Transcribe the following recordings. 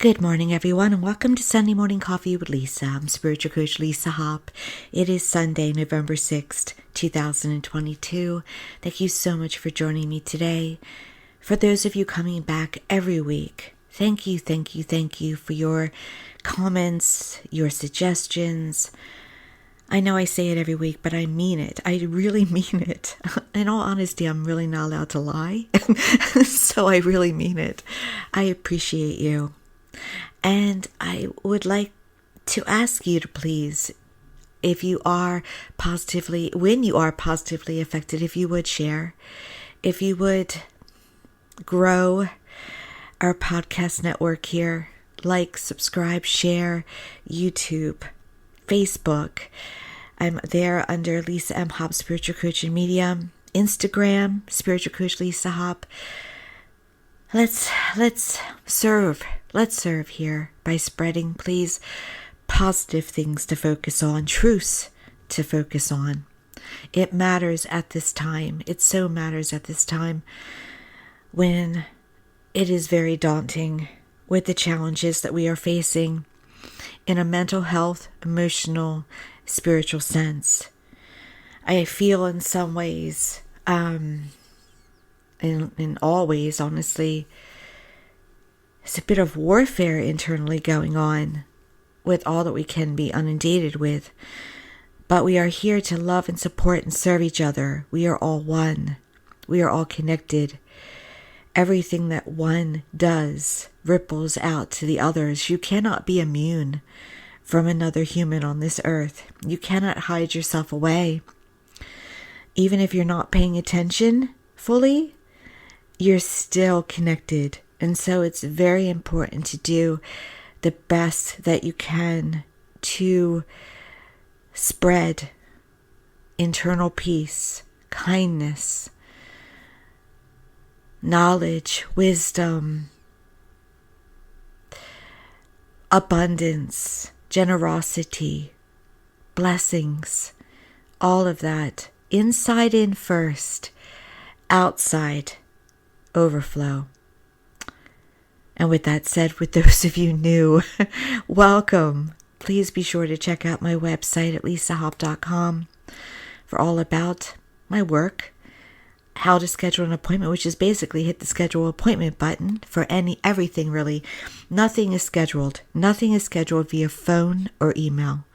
Good morning, everyone, and welcome to Sunday Morning Coffee with Lisa. I'm Spiritual Coach Lisa Hop. It is Sunday, November 6th, 2022. Thank you so much for joining me today. For those of you coming back every week, thank you for your comments, your suggestions. I know I say it every week, but I mean it. I really mean it. In all honesty, I'm really not allowed to lie, so I really mean it. I appreciate you. And I would like to ask you to please, when you are positively affected, if you would share, if you would grow our podcast network here, like, subscribe, share, YouTube, Facebook. I'm there under Lisa M. Hop, Spiritual Coach and Medium, Instagram, Spiritual Coach Lisa Hop. Let's serve. Let's serve here by spreading, please, positive things to focus on, truths to focus on. It matters at this time. It so matters at this time when it is very daunting with the challenges that we are facing in a mental health, emotional, spiritual sense. I feel in some ways, in all ways, honestly, it's a bit of warfare internally going on with all that we can be inundated with. But we are here to love and support and serve each other. We are all one. We are all connected. Everything that one does ripples out to the others. You cannot be immune from another human on this earth. You cannot hide yourself away. Even if you're not paying attention fully, you're still connected. And so it's very important to do the best that you can to spread internal peace, kindness, knowledge, wisdom, abundance, generosity, blessings, all of that. Inside in first, outside overflow. And with that said, with those of you new, welcome. Please be sure to check out my website at lisahop.com for all about my work, how to schedule an appointment, which is basically hit the schedule appointment button for everything really. Nothing is scheduled. Nothing is scheduled via phone or email.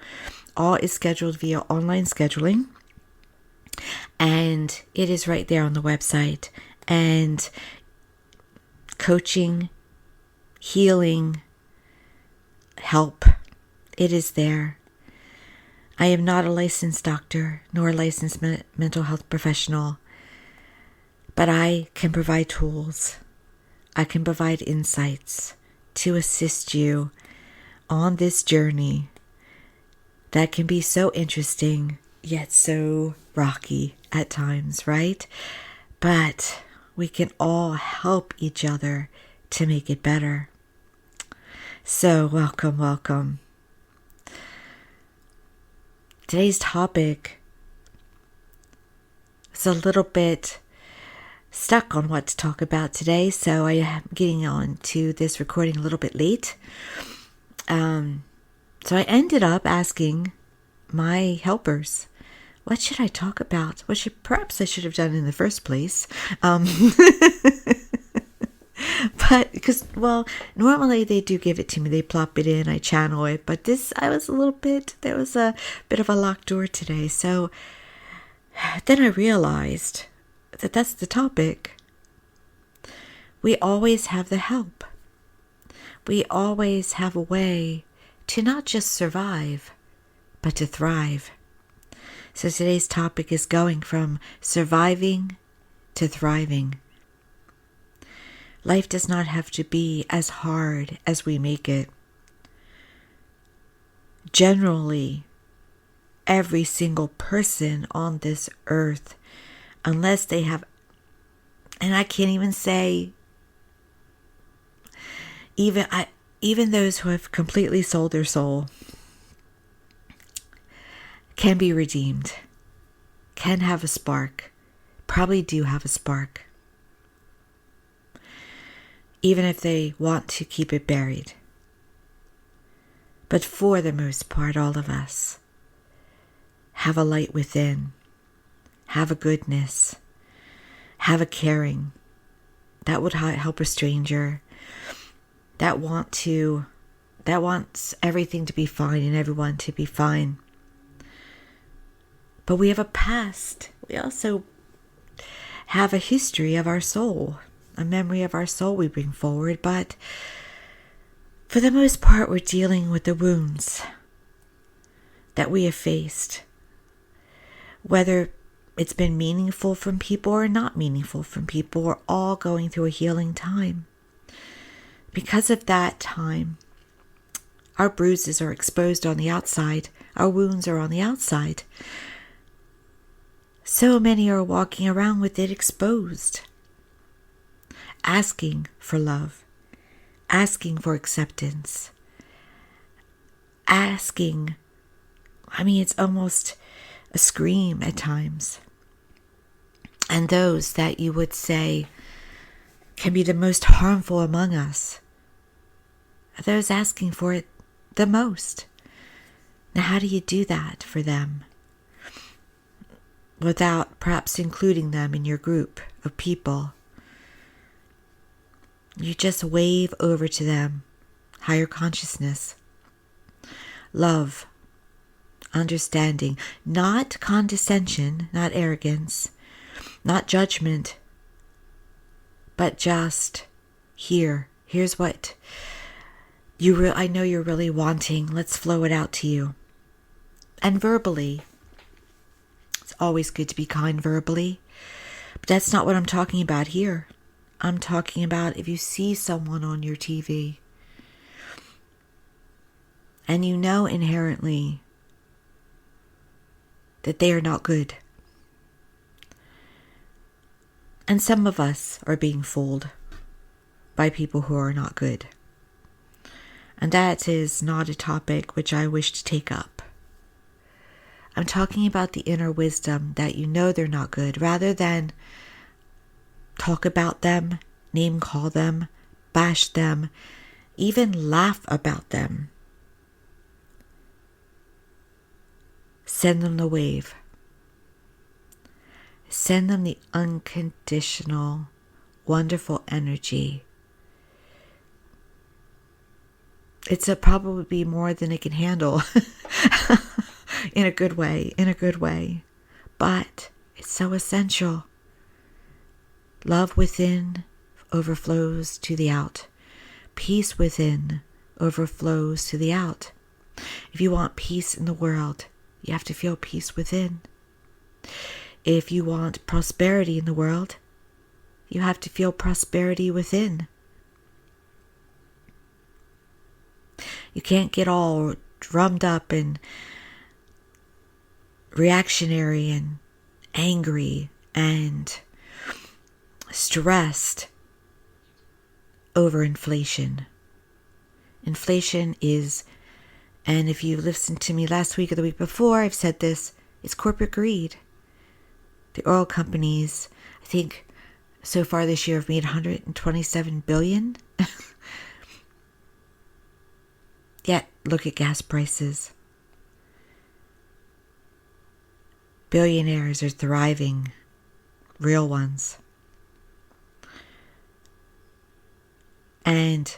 All is scheduled via online scheduling. And it is right there on the website. And coaching, healing, help, it is there. I am not a licensed doctor nor a licensed mental health professional, but I can provide tools. I can provide insights to assist you on this journey that can be so interesting yet so rocky at times, right? But we can all help each other to make it better. So welcome. Today's topic is a little bit stuck on what to talk about today, so I am getting on to this recording a little bit late. So I ended up asking my helpers, what should I talk about? Perhaps I should have done in the first place. But because, normally they do give it to me. They plop it in, I channel it. But there was a bit of a locked door today. So then I realized that that's the topic. We always have the help. We always have a way to not just survive, but to thrive. So today's topic is going from surviving to thriving. Life does not have to be as hard as we make it. Generally, every single person on this earth, unless they have, and I can't even say, even those who have completely sold their soul, can be redeemed, can have a spark, probably do have a spark. even if they want to keep it buried. But for the most part, all of us have a light within, have a goodness, have a caring that would help a stranger, that wants everything to be fine and everyone to be fine. But we have a past. We also have a history of our soul, a memory of our soul we bring forward. But for the most part, we're dealing with the wounds that we have faced, whether it's been meaningful from people or not meaningful from people. We're all going through a healing time. Because of that time, our bruises are exposed on the outside. Our wounds are on the outside. So many are walking around with it exposed, asking for love, asking for acceptance, it's almost a scream at times. And those that you would say can be the most harmful among us are those asking for it the most. Now, how do you do that for them without perhaps including them in your group of people? You just wave over to them higher consciousness, love, understanding, not condescension, not arrogance, not judgment, but just here's what I know you're really wanting. Let's flow it out to you. And verbally, it's always good to be kind verbally, but that's not what I'm talking about here. I'm talking about if you see someone on your TV and you know inherently that they are not good. And some of us are being fooled by people who are not good. And that is not a topic which I wish to take up. I'm talking about the inner wisdom that you know they're not good, rather than talk about them, name call them, bash them, even laugh about them. Send them the wave. Send them the unconditional, wonderful energy. It's probably more than it can handle in a good way. But it's so essential. Love within overflows to the out. Peace within overflows to the out. If you want peace in the world, you have to feel peace within. If you want prosperity in the world, you have to feel prosperity within. You can't get all drummed up and reactionary and angry and stressed over inflation. Inflation is, and if you listened to me last week or the week before, I've said this, it's corporate greed. The oil companies, I think so far this year have made $127 billion. Yet, look at gas prices. Billionaires are thriving, real ones. And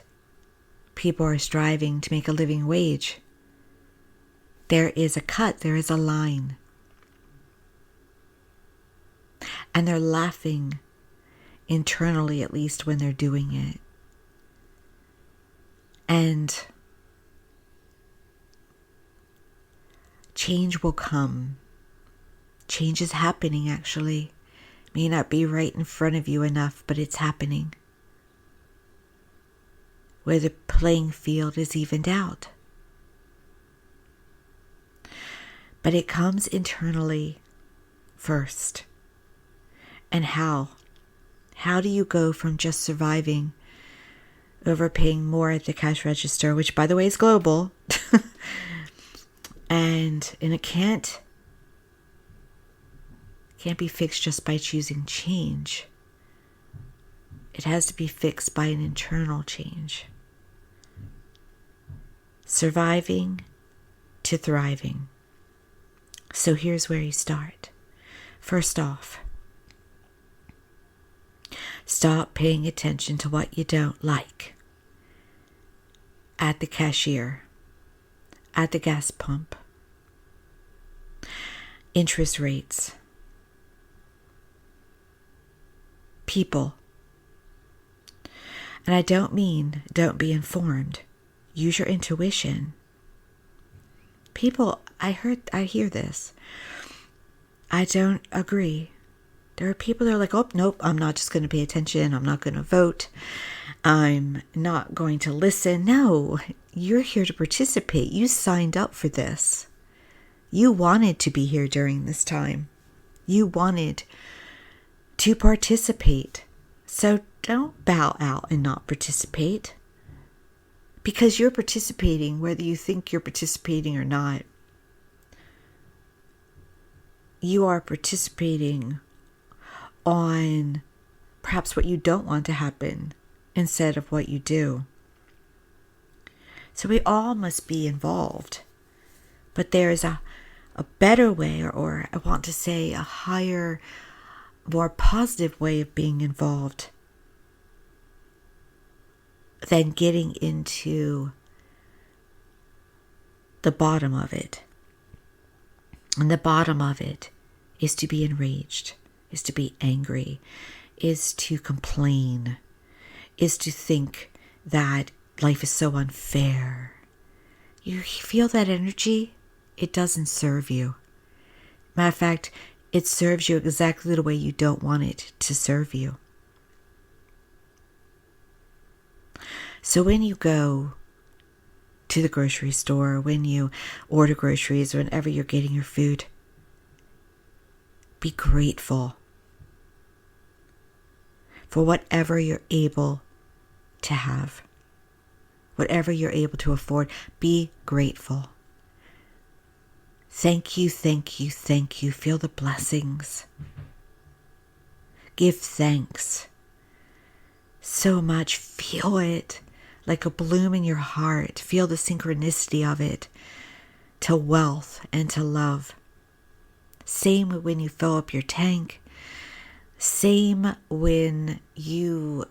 people are striving to make a living wage. There is a cut, there is a line. And they're laughing internally, at least when they're doing it. And change will come. Change is happening, actually. It may not be right in front of you enough, but it's happening. Where the playing field is evened out. But it comes internally first. And how? How do you go from just surviving, overpaying more at the cash register, which by the way is global, and it can't be fixed just by choosing change. It has to be fixed by an internal change. surviving to thriving. So here's where you start. First off, stop paying attention to what you don't like at the cashier, at the gas pump, interest rates, people. And I don't mean don't be informed. Use your intuition. People, I hear this. I don't agree. There are people that are like, oh, nope, I'm not just going to pay attention. I'm not going to vote. I'm not going to listen. No, you're here to participate. You signed up for this. You wanted to be here during this time. You wanted to participate. So don't bow out and not participate. Because you're participating whether you think you're participating or not. You are participating on perhaps what you don't want to happen instead of what you do. So we all must be involved. But there is a better way, or I want to say a higher, more positive way of being involved than getting into the bottom of it. And the bottom of it is to be enraged, is to be angry, is to complain, is to think that life is so unfair. You feel that energy? It doesn't serve you. Matter of fact, it serves you exactly the way you don't want it to serve you. So when you go to the grocery store, when you order groceries, whenever you're getting your food, be grateful for whatever you're able to have. Whatever you're able to afford, be grateful. Thank you, thank you, thank you. Feel the blessings. Give thanks. So much. Feel it like a bloom in your heart. Feel the synchronicity of it to wealth and to love. Same when you fill up your tank. Same when you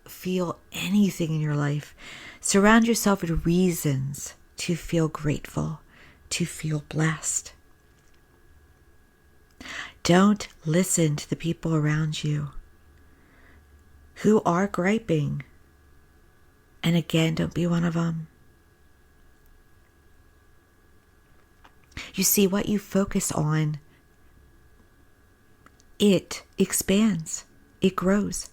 feel anything in your life. Surround yourself with reasons to feel grateful, to feel blessed. Don't listen to the people around you who are griping. And again, don't be one of them. You see, what you focus on, it expands. It grows.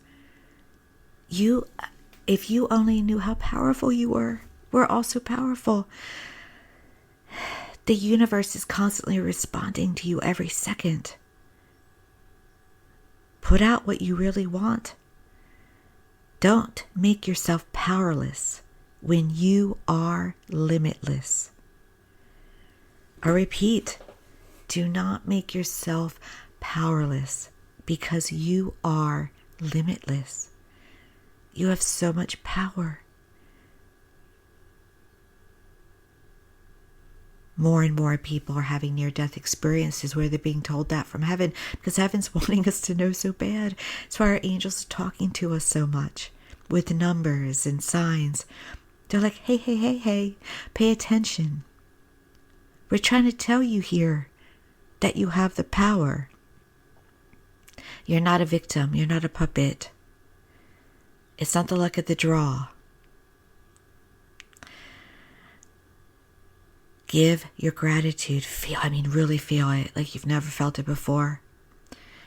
If you only knew how powerful you were, we're also powerful. The universe is constantly responding to you every second. Put out what you really want. Don't make yourself powerless when you are limitless. I repeat, do not make yourself powerless because you are limitless. You have so much power. More and more people are having near-death experiences where they're being told that from heaven because heaven's wanting us to know so bad. That's why our angels are talking to us so much with numbers and signs. They're like, hey, hey, hey, hey, pay attention. We're trying to tell you here that you have the power. You're not a victim. You're not a puppet. It's not the luck of the draw. Give your gratitude. Really feel it like you've never felt it before.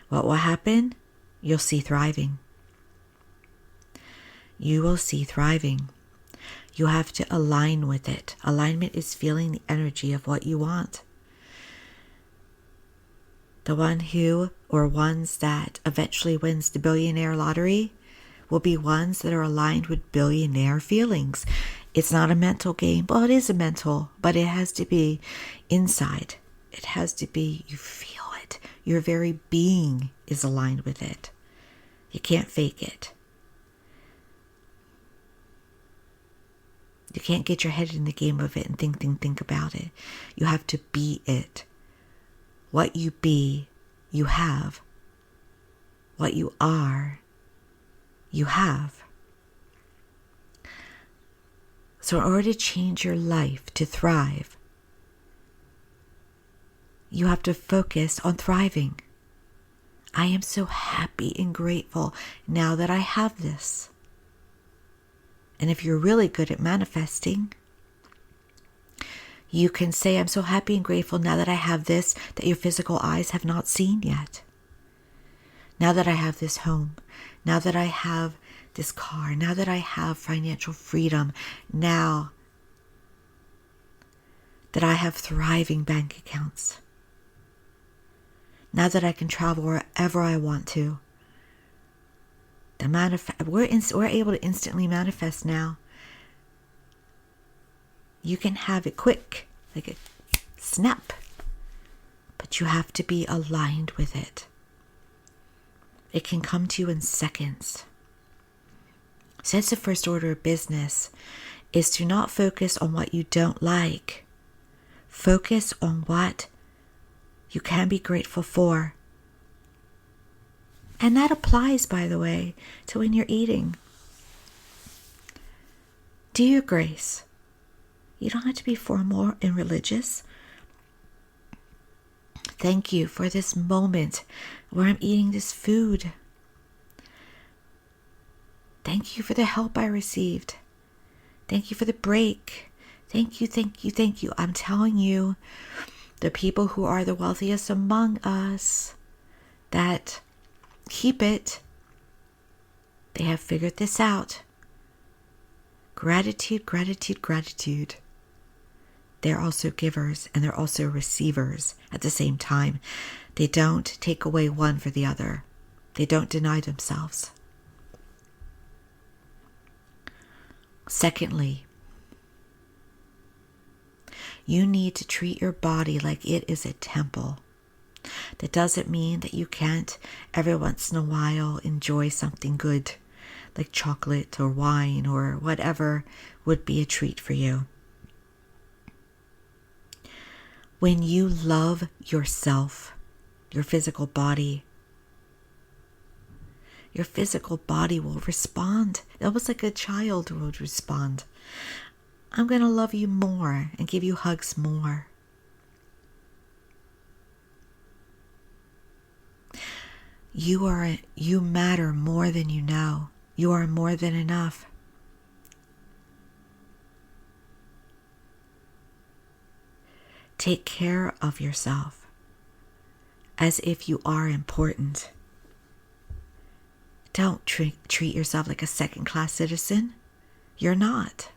What will happen? You'll see thriving. You will see thriving. You have to align with it. Alignment is feeling the energy of what you want. The one who, or ones that eventually wins the billionaire lottery, will be ones that are aligned with billionaire feelings. It's not a mental game. Well, it is a mental, but it has to be inside. It has to be, you feel it. Your very being is aligned with it. You can't fake it. You can't get your head in the game of it and think about it. You have to be it. What you be, you have. What you are, you have. So in order to change your life to thrive, you have to focus on thriving. I am so happy and grateful now that I have this. And if you're really good at manifesting, you can say, I'm so happy and grateful now that I have this that your physical eyes have not seen yet. Now that I have this home, now that I have this car, now that I have financial freedom, now that I have thriving bank accounts, now that I can travel wherever I want to. We're able to instantly manifest now. You can have it quick, like a snap, but you have to be aligned with it. It can come to you in seconds. So that's the first order of business, is to not focus on what you don't like. Focus on what you can be grateful for. And that applies, by the way, to when you're eating. Do your grace. You don't have to be formal and religious. Thank you for this moment where I'm eating this food. Thank you for the help I received. Thank you for the break. Thank you, thank you, thank you. I'm telling you, the people who are the wealthiest among us that keep it, they have figured this out. Gratitude, gratitude, gratitude. They're also givers and they're also receivers at the same time. They don't take away one for the other. They don't deny themselves. Secondly, you need to treat your body like it is a temple. That doesn't mean that you can't every once in a while enjoy something good, like chocolate or wine or whatever would be a treat for you. When you love yourself, your physical body will respond. Almost like a child would respond. I'm going to love you more and give you hugs more. You matter more than you know. You are more than enough. Take care of yourself as if you are important. Don't treat yourself like a second-class citizen. You're not.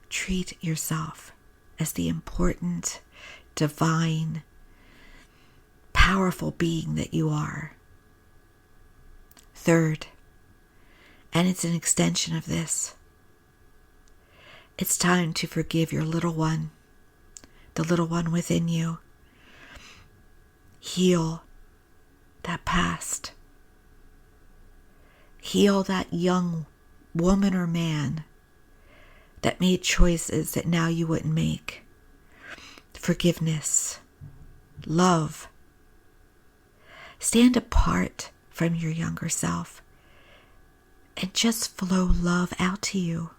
Treat yourself as the important, divine, powerful being that you are. Third, and it's an extension of this, it's time to forgive your little one, the little one within you. Heal that past. Heal that young woman or man that made choices that now you wouldn't make. Forgiveness. Love. Stand apart from your younger self and just flow love out to you.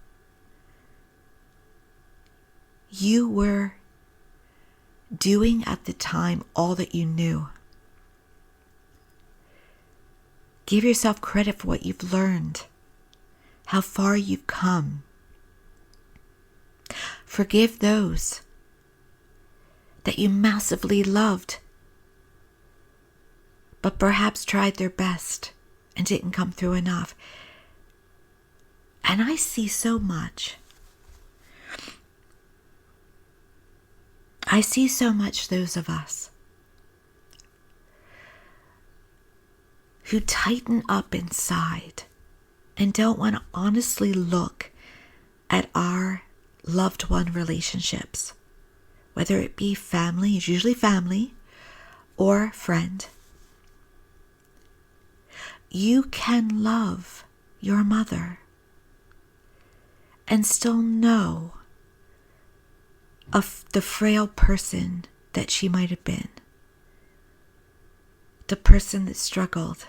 You were doing at the time all that you knew. Give yourself credit for what you've learned, how far you've come. Forgive those that you massively loved, but perhaps tried their best and didn't come through enough. And I see so much. I see so much those of us who tighten up inside and don't want to honestly look at our loved one relationships, whether it be family, it's usually family, or friend. You can love your mother and still know of the frail person that she might have been, the person that struggled,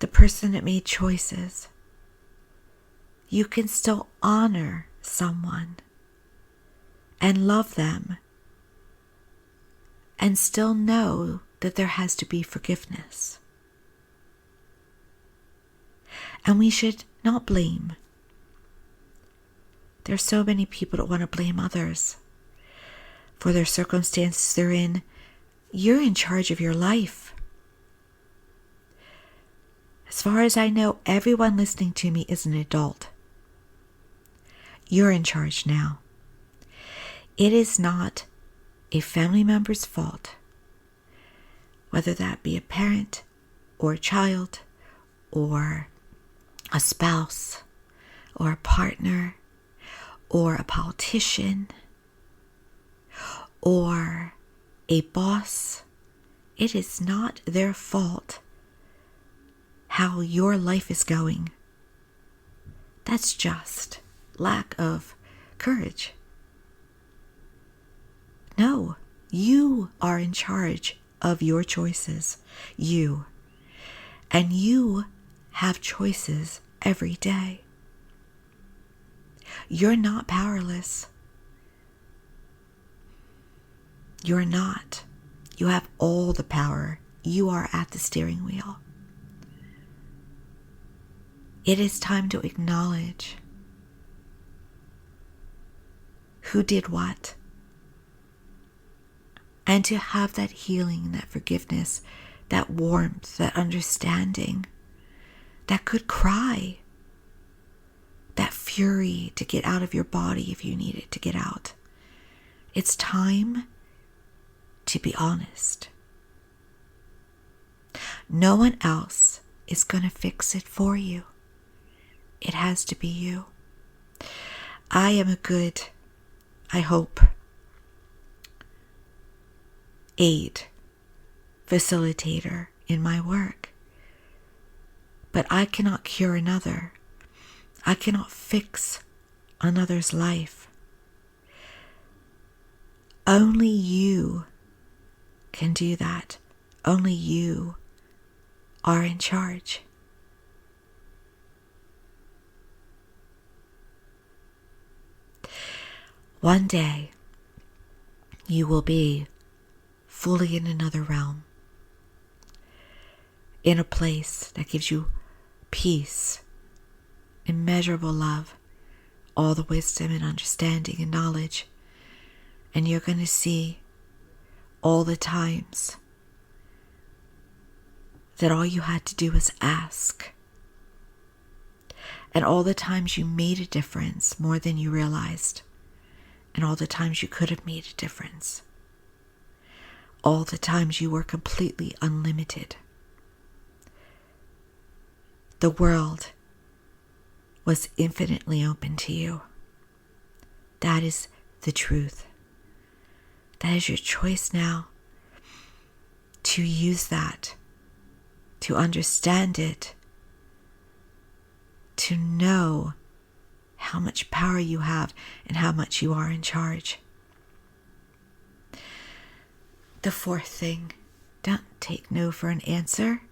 the person that made choices. You can still honor someone and love them and still know that there has to be forgiveness. And we should not blame. There's so many people that want to blame others for their circumstances they're in. You're in charge of your life. As far as I know, everyone listening to me is an adult. You're in charge now. It is not a family member's fault, whether that be a parent or a child or a spouse or a partner or a politician or a boss. It is not their fault how your life is going. That's just lack of courage. No, you are in charge of your choices. You. And you have choices every day. You're not powerless. You're not. You have all the power. You are at the steering wheel. It is time to acknowledge who did what, and to have that healing, that forgiveness, that warmth, that understanding, that good cry, that fury to get out of your body if you need it to get out. It's time to be honest. No one else is going to fix it for you. It has to be you. I am a good, I hope, aid, facilitator in my work. But I cannot cure another. I cannot fix another's life. Only you can do that. Only you are in charge. One day, you will be fully in another realm, in a place that gives you peace, immeasurable love, all the wisdom and understanding and knowledge. And you're going to see all the times that all you had to do was ask. And all the times you made a difference more than you realized. And all the times you could have made a difference. All the times you were completely unlimited. The world was infinitely open to you. That is the truth. That is your choice now to use that, to understand it, to know how much power you have and how much you are in charge. The fourth thing, don't take no for an answer.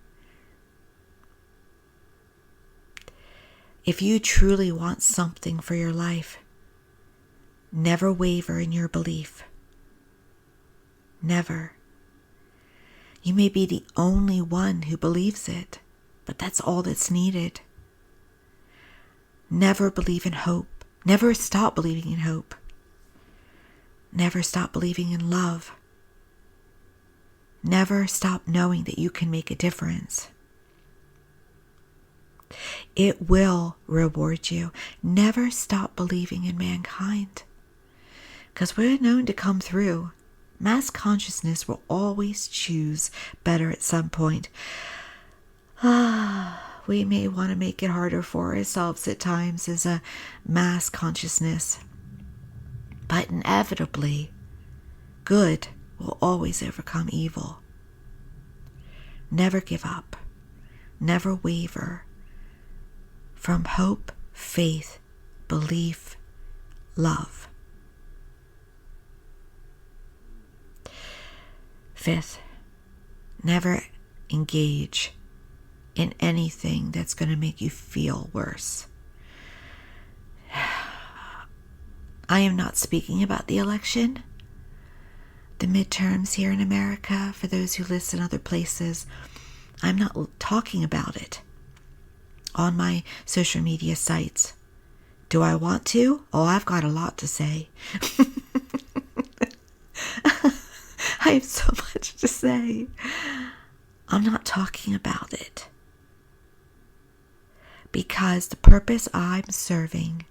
If you truly want something for your life, never waver in your belief. Never. You may be the only one who believes it, but that's all that's needed. Never believe in hope. Never stop believing in hope. Never stop believing in love. Never stop knowing that you can make a difference. It will reward you. Never stop believing in mankind, because we're known to come through. Mass consciousness will always choose better at some point. We may want to make it harder for ourselves at times as a mass consciousness, but inevitably, good will always overcome evil. Never give up. Never waver from hope, faith, belief, love. Fifth, never engage in anything that's going to make you feel worse. I am not speaking about the election, the midterms here in America. For those who listen other places, I'm not talking about it on my social media sites. Do I want to? Oh, I've got a lot to say. I have so much to say. I'm not talking about it. Because the purpose I'm serving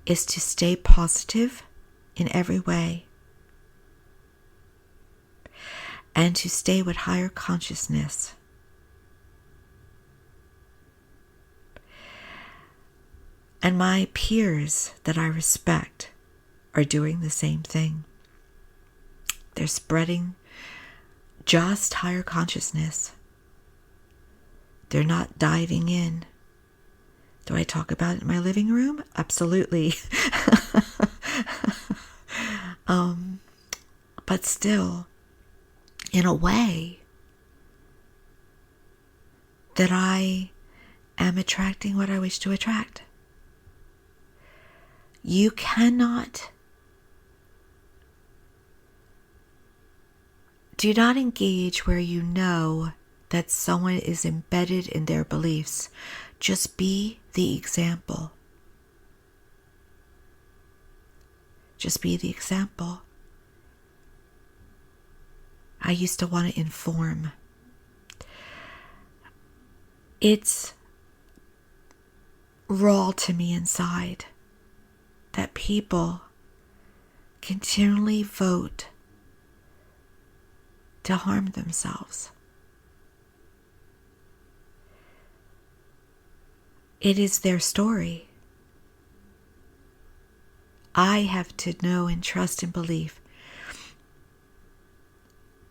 is to stay positive in every way and to stay with higher consciousness. And my peers that I respect are doing the same thing. They're spreading just higher consciousness. They're not diving in. Do I talk about it in my living room? Absolutely. But still, in a way that I am attracting what I wish to attract. You cannot, do not engage where you know that someone is embedded in their beliefs. Just be the example. Just be the example. I used to want to inform. It's raw to me inside that people continually vote to harm themselves. It is their story. I have to know and trust and believe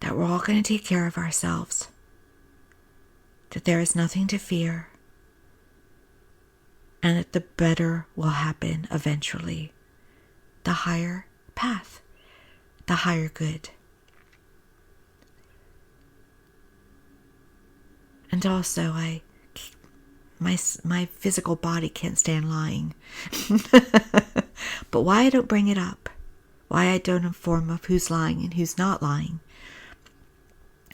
that we're all going to take care of ourselves, that there is nothing to fear, and that the better will happen eventually. The higher path, the higher good. And also, my physical body can't stand lying. But why I don't bring it up, why I don't inform of who's lying and who's not lying,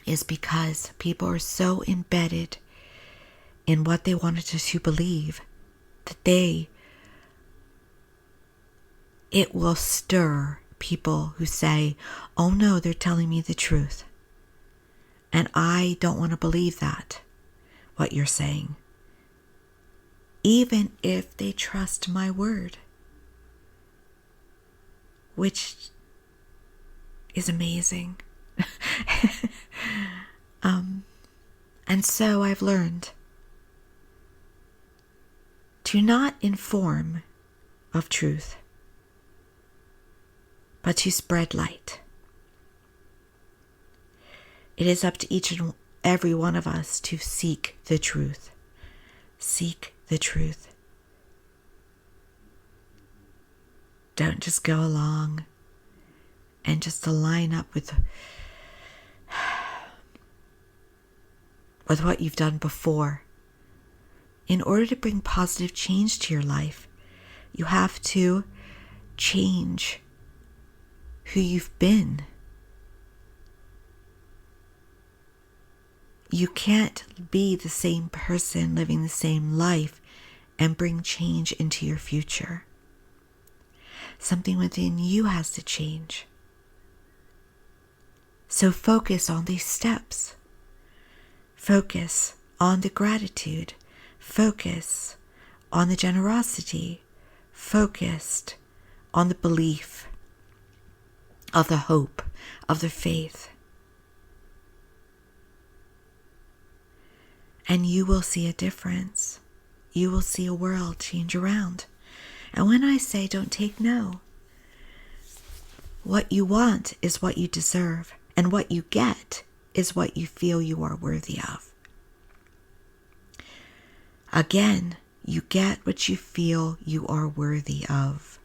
is because people are so embedded in what they wanted to believe that it will stir people who say, oh no, they're telling me the truth. And I don't want to believe that, what you're saying. Even if they trust my word, which is amazing. And so I've learned to not inform of truth, but to spread light. It is up to each and every one of us to seek the truth. Seek the truth. Don't just go along and just align up with what you've done before. In order to bring positive change to your life, you have to change who you've been. You can't be the same person living the same life and bring change into your future. Something within you has to change. So focus on these steps. Focus on the gratitude. Focus on the generosity. Focused on the belief, of the hope, of the faith. And you will see a difference. You will see a world change around. And when I say don't take no, what you want is what you deserve, and what you get is what you feel you are worthy of. Again, You get what you feel you are worthy of.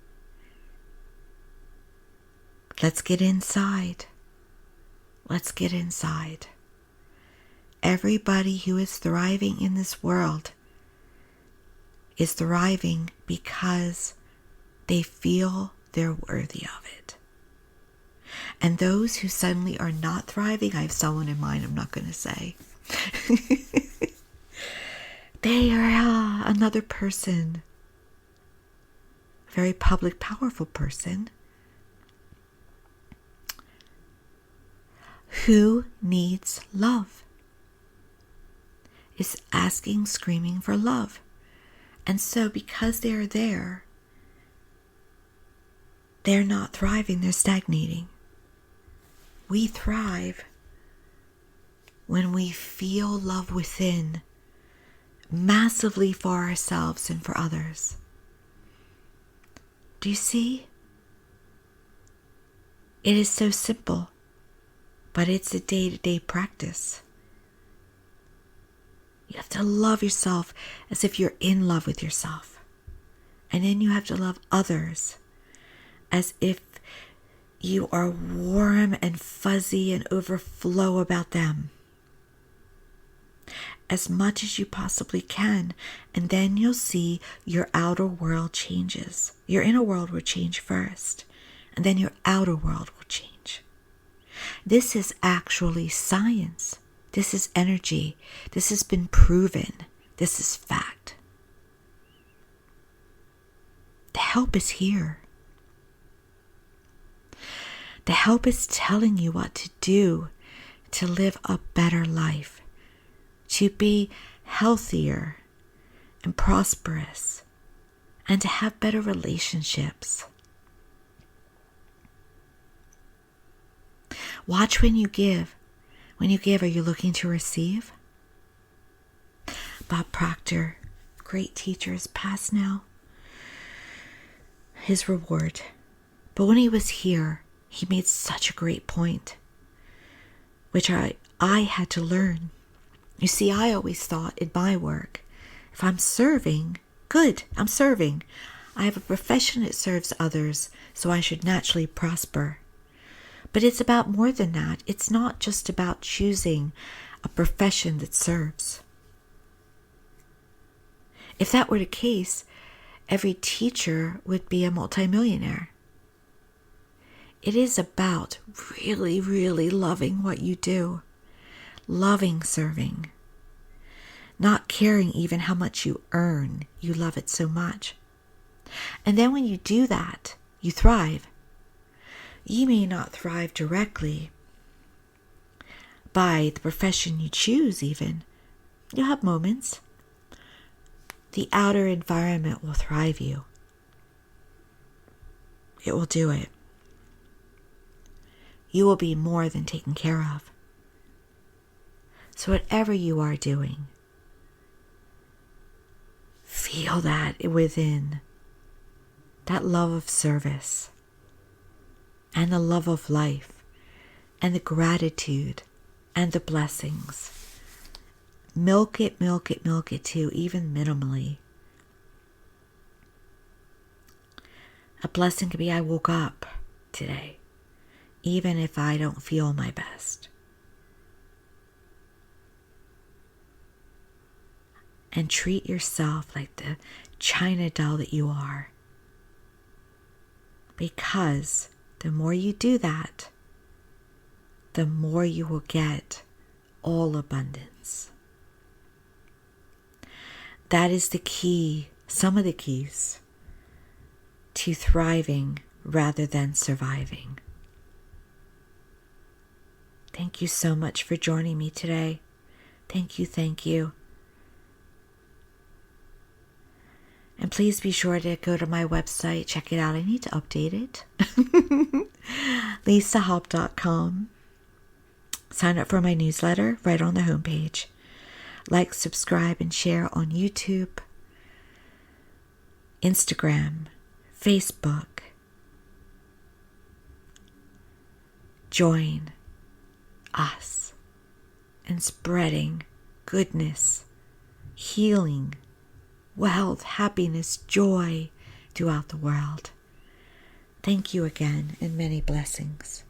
Let's get inside. Let's get inside. Everybody who is thriving in this world is thriving because they feel they're worthy of it. And those who suddenly are not thriving, I have someone in mind I'm not going to say. They are another person, a very public, powerful person who needs love, is asking, screaming for love. And so because they're there, they're not thriving, they're stagnating. We thrive when we feel love within, massively for ourselves and for others. Do you see? It is so simple, but it's a day-to-day practice. You have to love yourself as if you're in love with yourself. And then you have to love others as if you are warm and fuzzy and overflow about them, as much as you possibly can. And then you'll see your outer world changes. Your inner world will change first, and then your outer world will change. This is actually science. This is energy. This has been proven. This is fact. The help is here. The help is telling you what to do to live a better life, to be healthier and prosperous, and to have better relationships. Watch when you give. When you give, are you looking to receive? Bob Proctor, great teacher, is past now. His reward. But when he was here, he made such a great point, which I had to learn. You see, I always thought in my work, if I'm serving, good, I'm serving. I have a profession that serves others, so I should naturally prosper. But it's about more than that. It's not just about choosing a profession that serves. If that were the case, every teacher would be a multimillionaire. It is about really, really loving what you do, loving serving, not caring even how much you earn. You love it so much. And then when you do that, you thrive. You may not thrive directly by the profession you choose even. You'll have moments. The outer environment will thrive you. It will do it. You will be more than taken care of. So whatever you are doing, feel that within, that love of service, and the love of life, and the gratitude, and the blessings. Milk it, milk it, milk it too, even minimally. A blessing could be, I woke up today, even if I don't feel my best. And treat yourself like the china doll that you are. Because the more you do that, the more you will get all abundance. That is the key, some of the keys to thriving rather than surviving. Thank you so much for joining me today. Thank you, thank you. And please be sure to go to my website, check it out. I need to update it. LisaHaupt.com. Sign up for my newsletter right on the homepage. Like, subscribe, and share on YouTube, Instagram, Facebook. Join us in spreading goodness, healing, wealth, happiness, joy throughout the world. Thank you again, and many blessings.